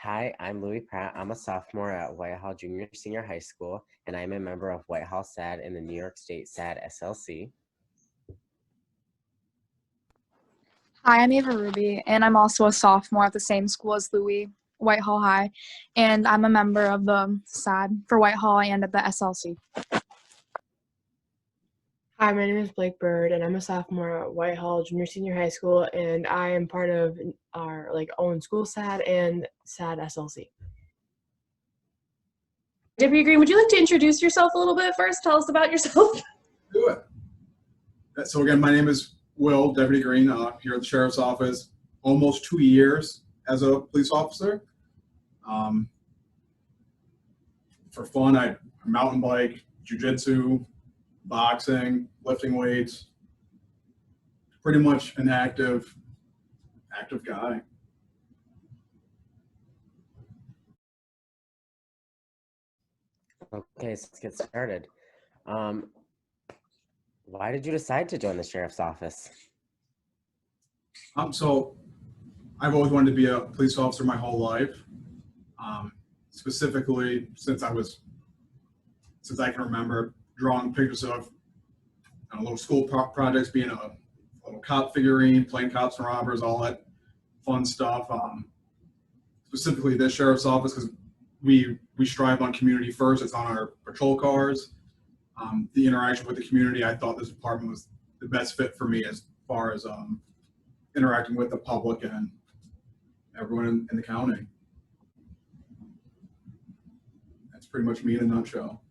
Hi, I'm Louie Pratt. I'm a sophomore at Whitehall Junior Senior High School, and I'm a member of Whitehall SADD in the New York State SADD SLC. Hi, I'm Ava Ruby, and I'm also a sophomore at the same school as Louie, Whitehall High, and I'm a member of the SADD for Whitehall and at the SLC. Hi, my name is Blake Bird, and I'm a sophomore at Whitehall Junior Senior High School, and I am part of our own school SADD and SADD SLC. Deputy Greene, would you like to introduce yourself a little bit first? Tell us about yourself. Do it. So again, my name is Will, Deputy Greene, here at the Sheriff's Office. Almost 2 years as a police officer. For fun, I mountain bike, jiu-jitsu, boxing, lifting weights. Pretty much an active guy. Okay, so let's get started. Why did you decide to join the Sheriff's Office? So I've always wanted to be a police officer my whole life. Specifically, since I can remember, drawing pictures of little school projects, being a little cop figurine, playing cops and robbers, all that fun stuff. Specifically this Sheriff's Office, because we strive on community first. It's on our patrol cars. The interaction with the community, I thought this department was the best fit for me as far as interacting with the public and everyone in the county. That's pretty much me in a nutshell.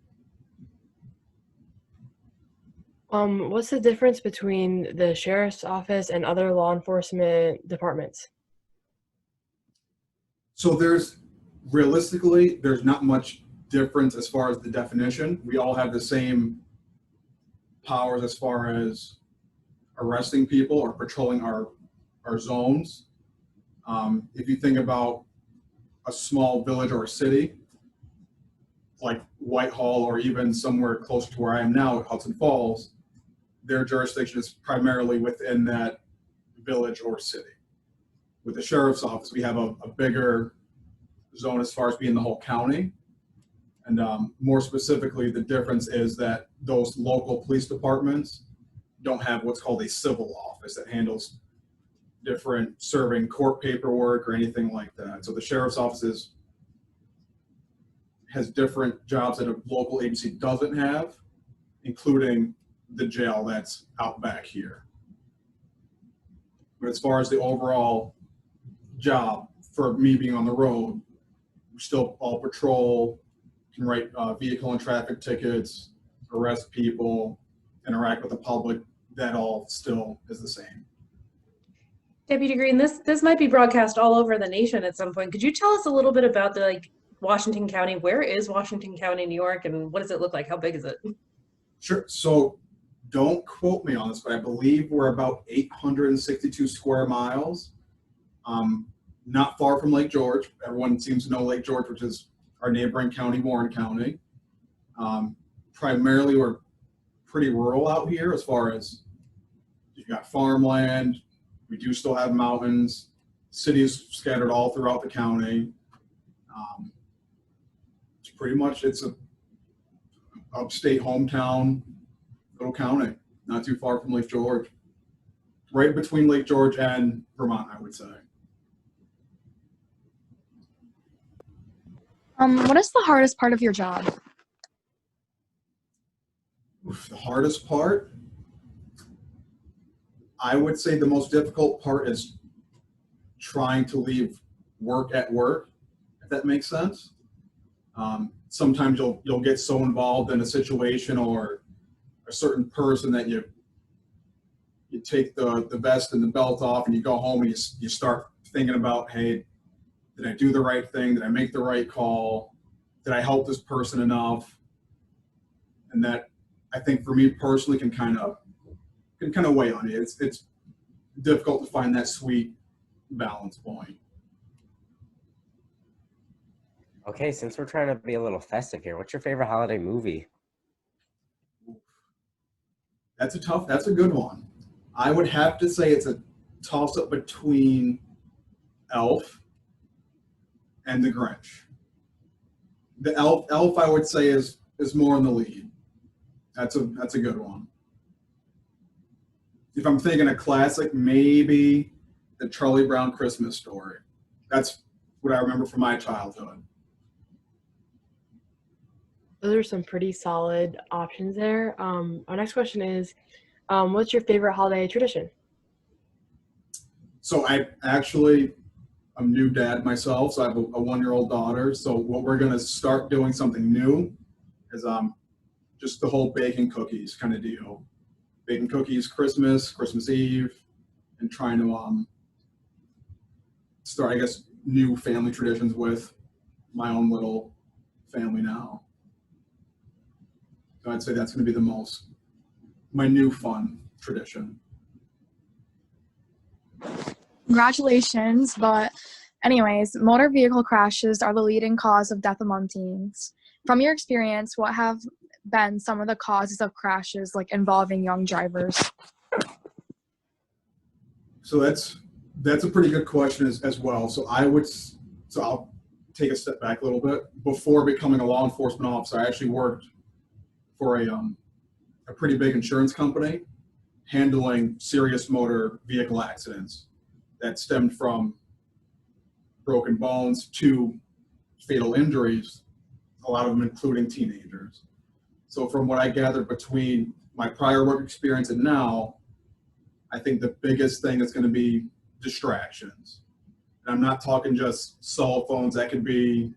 What's the difference between the Sheriff's Office and other law enforcement departments? So realistically, there's not much difference as far as the definition. We all have the same powers as far as arresting people or patrolling our zones. If you think about a small village or a city like Whitehall, or even somewhere closer to where I am now at Hudson Falls, their jurisdiction is primarily within that village or city. With the Sheriff's Office, we have a bigger zone as far as being the whole county. And more specifically, the difference is that those local police departments don't have what's called a civil office that handles different serving court paperwork or anything like that. So the Sheriff's Office has different jobs that a local agency doesn't have, including the jail that's out back here. But as far as the overall job, for me being on the road, we still all patrol, can write vehicle and traffic tickets, arrest people, interact with the public. That all still is the same. Deputy Greene, this might be broadcast all over the nation at some point. Could you tell us a little bit about the Washington County? Where is Washington County, New York, and what does it look like? How big is it? Sure. So don't quote me on this, but I believe we're about 862 square miles. Not far from Lake George. Everyone seems to know Lake George, which is our neighboring county, Warren County. Primarily, we're pretty rural out here as far as you've got farmland. We do still have mountains, cities scattered all throughout the county. It's a upstate hometown little county, not too far from Lake George. Right between Lake George and Vermont, I would say. What is the hardest part of your job? The hardest part, I would say the most difficult part is trying to leave work at work, if that makes sense. Sometimes you'll get so involved in a situation or a certain person that you take the vest and the belt off and you go home and you start thinking about, hey, did I do the right thing? Did I make the right call? Did I help this person enough? And that, I think for me personally, can kind of weigh on you. It's difficult to find that sweet balance point. Okay, since we're trying to be a little festive here, what's your favorite holiday movie? That's a good one. I would have to say it's a toss-up between Elf and the Grinch. The Elf I would say is more in the lead. That's a good one. If I'm thinking a classic, maybe the Charlie Brown Christmas Story. That's what I remember from my childhood. Those are some pretty solid options there. Our next question is, what's your favorite holiday tradition? So I'm a new dad myself, so I have a 1-year-old daughter. So what we're gonna start doing something new is just the whole baking cookies kind of deal. Baking cookies Christmas Eve, and trying to start, I guess, new family traditions with my own little family now. So I'd say that's gonna be my new fun tradition. Congratulations, but anyways, motor vehicle crashes are the leading cause of death among teens. From your experience, what have been some of the causes of crashes like involving young drivers? So that's a pretty good question as well. So I'll take a step back a little bit. Before becoming a law enforcement officer, I actually worked for a pretty big insurance company handling serious motor vehicle accidents that stemmed from broken bones to fatal injuries, a lot of them including teenagers. So from what I gathered between my prior work experience and now, I think the biggest thing is going to be distractions. And I'm not talking just cell phones. That could be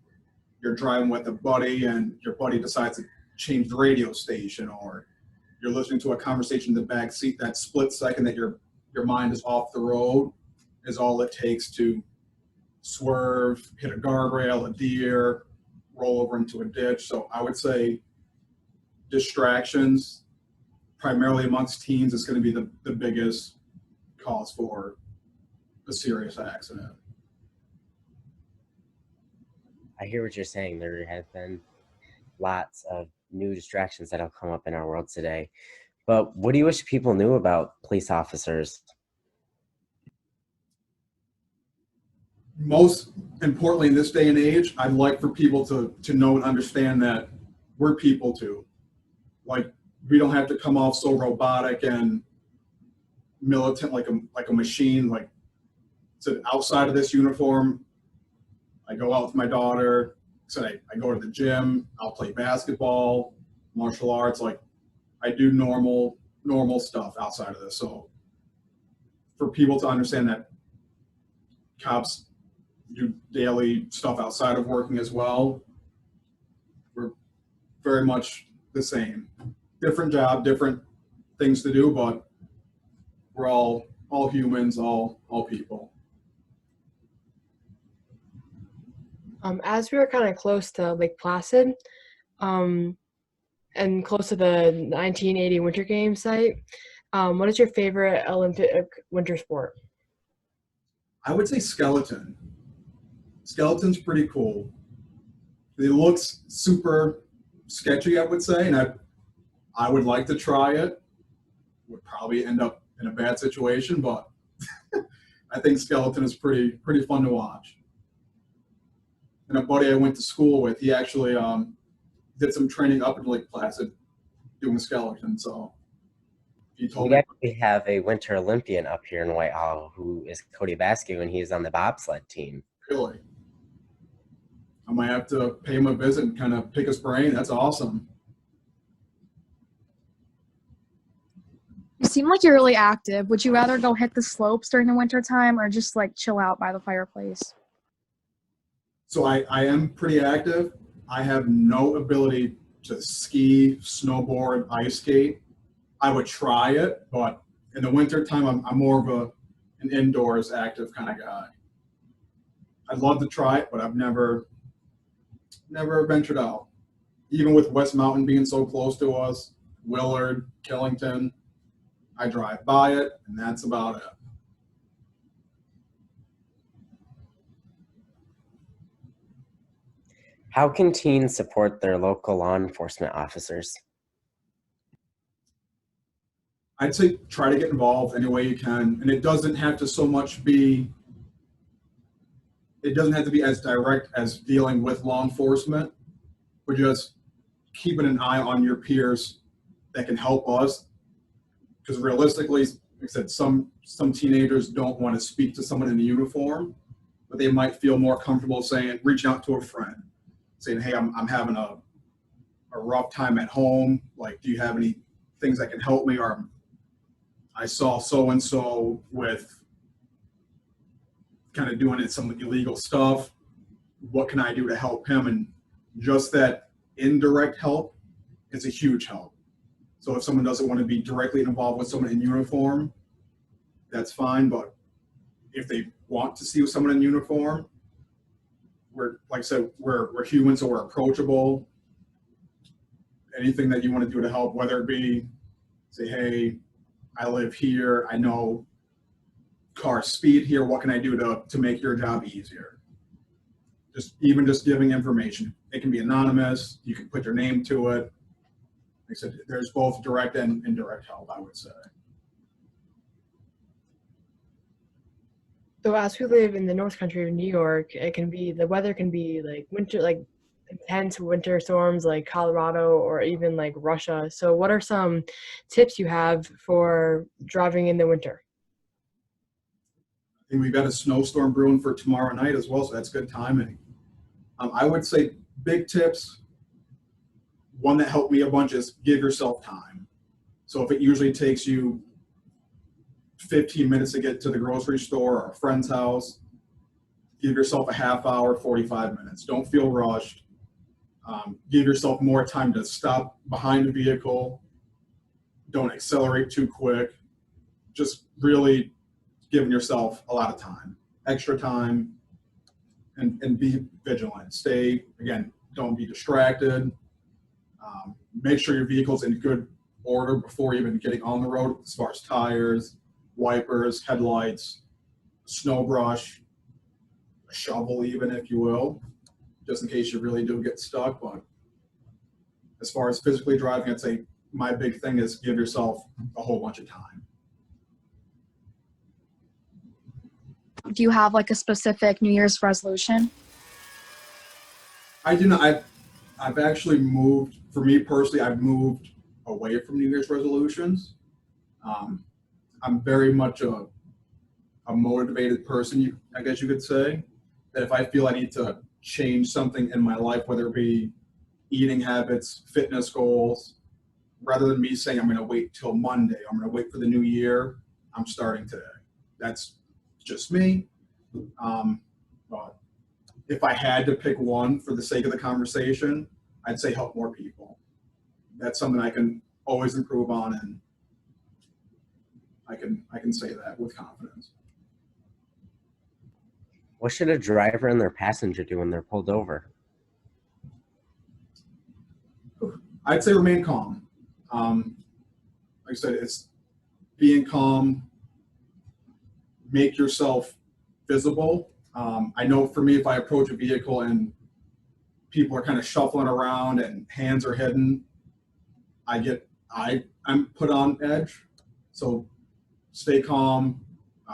you're driving with a buddy and your buddy decides to change the radio station, or you're listening to a conversation in the back seat. That split second that your mind is off the road is all it takes to swerve, hit a guardrail, a deer, roll over into a ditch. So I would say distractions, primarily amongst teens, is going to be the biggest cause for a serious accident. I hear what you're saying. There have been lots of new distractions that have come up in our world today. But what do you wish people knew about police officers? Most importantly, in this day and age, I'd like for people to know and understand that we're people too. Like, we don't have to come off so robotic and militant like a machine. Like, so outside of this uniform, I go out with my daughter. So I go to the gym. I'll play basketball, martial arts. Like, I do normal stuff outside of this. So for people to understand that cops do daily stuff outside of working as well, we're very much the same. Different job, different things to do, but we're all humans, all people. As we were kind of close to Lake Placid, and close to the 1980 Winter Games site, what is your favorite Olympic winter sport? I would say skeleton. Skeleton's pretty cool. It looks super sketchy, I would say, and I would like to try it. Would probably end up in a bad situation, but I think skeleton is pretty fun to watch. And a buddy I went to school with, he actually did some training up in Lake Placid doing skeleton. So he told We me. actually have a Winter Olympian up here in Whitehall who is Cody Bascu, and he's on the bobsled team. Really? I might have to pay him a visit and kind of pick his brain. That's awesome. You seem like you're really active. Would you rather go hit the slopes during the winter time or just like chill out by the fireplace? So I am pretty active. I have no ability to ski, snowboard, ice skate. I would try it, but in the winter time, I'm more of an indoors active kind of guy. I'd love to try it, but I've never ventured out. Even with West Mountain being so close to us, Willard, Killington, I drive by it, and that's about it. How can teens support their local law enforcement officers? I'd say try to get involved any way you can, and it doesn't have to so much be it doesn't have to be as direct as dealing with law enforcement, but just keeping an eye on your peers that can help us. Because realistically, like I said, some teenagers don't want to speak to someone in a uniform, but they might feel more comfortable reaching out to a friend, saying, hey, I'm having a rough time at home. Like, do you have any things that can help me? Or I saw so-and-so with kind of doing some illegal stuff. What can I do to help him? And just that indirect help is a huge help. So if someone doesn't want to be directly involved with someone in uniform, that's fine. But if they want to see someone in uniform, like I said, we're humans, so we're approachable. Anything that you want to do to help, whether it be say, hey, I live here, I know car speed here, what can I do to make your job easier? Just giving information. It can be anonymous, you can put your name to it. Like I said, there's both direct and indirect help, I would say. So as we live in the North Country of New York, the weather can be like winter, like intense winter storms like Colorado or even like Russia. So what are some tips you have for driving in the winter? I think we've got a snowstorm brewing for tomorrow night as well, so that's good timing. I would say big tips, one that helped me a bunch is give yourself time. So if it usually takes you 15 minutes to get to the grocery store or a friend's house, give yourself a half hour, 45 minutes. Don't feel rushed. Give yourself more time to stop behind the vehicle. Don't accelerate too quick. Just really giving yourself a lot of time, extra time, and be vigilant. Again, don't be distracted. Make sure your vehicle's in good order before even getting on the road, as far as tires, wipers, headlights, snow brush, a shovel even, if you will, just in case you really do get stuck. But as far as physically driving, I'd say my big thing is give yourself a whole bunch of time. Do you have like a specific New Year's resolution? I do not. I've actually moved, for me personally, I've moved away from New Year's resolutions. I'm very much a motivated person, I guess you could say, that if I feel I need to change something in my life, whether it be eating habits, fitness goals, rather than me saying I'm going to wait till Monday, I'm going to wait for the new year, I'm starting today. That's just me. But if I had to pick one for the sake of the conversation, I'd say help more people. That's something I can always improve on, and I can say that with confidence. What should a driver and their passenger do when they're pulled over? I'd say remain calm. Like I said, it's being calm, make yourself visible. I know for me, if I approach a vehicle and people are kind of shuffling around and hands are hidden, I'm put on edge. So stay calm,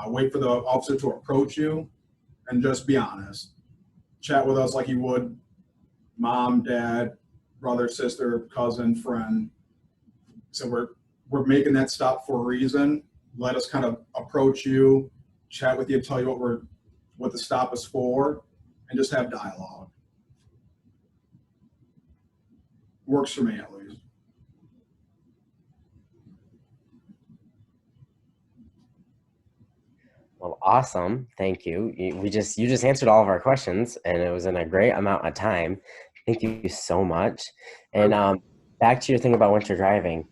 wait for the officer to approach you, and just be honest. Chat with us like you would mom, dad, brother, sister, cousin, friend. So we're making that stop for a reason. Let us kind of approach you, chat with you, tell you what the stop is for, and just have dialogue. Works for me, at least. Well, awesome. Thank you. You just answered all of our questions, and it was in a great amount of time. Thank you so much. And back to your thing about winter driving.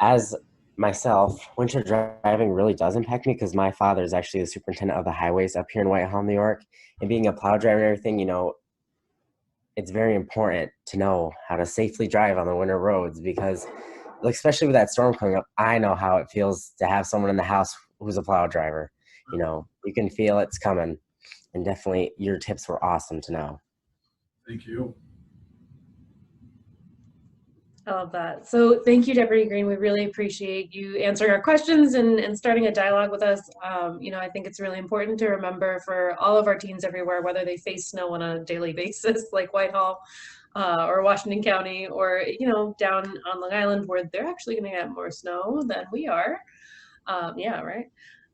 As myself, winter driving really does impact me because my father is actually the superintendent of the highways up here in Whitehall, New York. And being a plow driver and everything, it's very important to know how to safely drive on the winter roads because, especially with that storm coming up, I know how it feels to have someone in the house who's a plow driver. You can feel it's coming. And definitely your tips were awesome to know. Thank you. I love that. So thank you, Deputy Greene. We really appreciate you answering our questions and starting a dialogue with us. You know, I think it's really important to remember for all of our teens everywhere, whether they face snow on a daily basis, like Whitehall or Washington County, or, you know, down on Long Island where they're actually going to get more snow than we are. Yeah, right.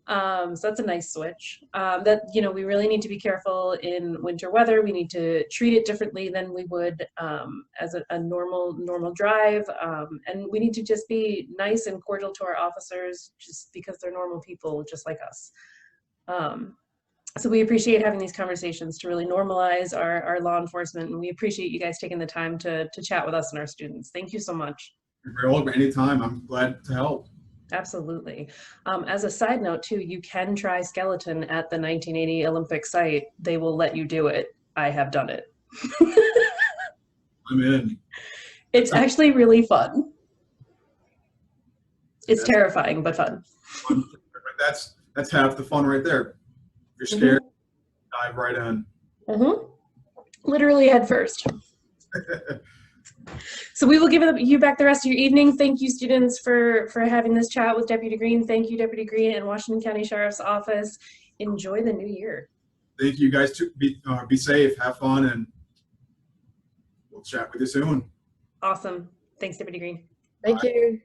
So that's a nice switch. That, you know, we really need to be careful in winter weather. We need to treat it differently than we would as a normal drive. And we need to just be nice and cordial to our officers just because they're normal people just like us. So we appreciate having these conversations to really normalize our law enforcement. And we appreciate you guys taking the time to chat with us and our students. Thank you so much. You're very welcome anytime. I'm glad to help. Absolutely. As a side note too, you can try skeleton at the 1980 Olympic site. They will let you do it. I have done it. I'm in. It's actually really fun. It's terrifying, but fun. That's half the fun right there. If you're scared, dive right in. Literally head first. So we will give you back the rest of your evening. Thank you, students, for having this chat with Deputy Greene. Thank you, Deputy Greene and Washington County Sheriff's Office. Enjoy the new year. Thank you guys too. Be safe, have fun, and we'll chat with you soon. Awesome. Thanks, Deputy Greene. Thank you.